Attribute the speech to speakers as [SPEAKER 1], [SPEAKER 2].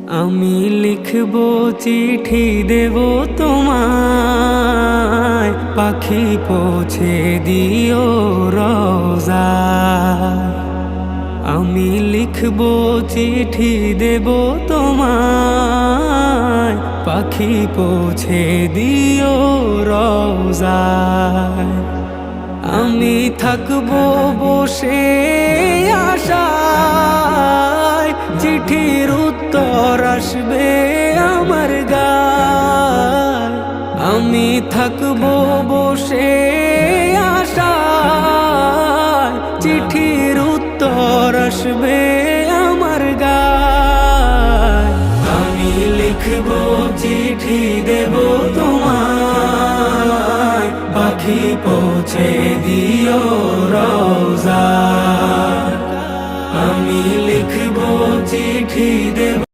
[SPEAKER 1] আমি লিখবো চিঠি দেব তোমায়, পাখি পৌঁছে দিও রোজায়। আমি লিখবো চিঠি দেব তোমায়, পাখি পৌঁছে দিও রোজায়। আমি থাকবো বসে আশায়, চিঠির উত্তর আসবে আমার গায়। আমি থাকবো বসে আশায়, চিঠির উত্তর আসবে আমার গায়। আমি লিখবো চিঠি দেব তোমায়, পাখি পৌঁছে দিও রোজায়। আমি লিখবো চিঠি দেব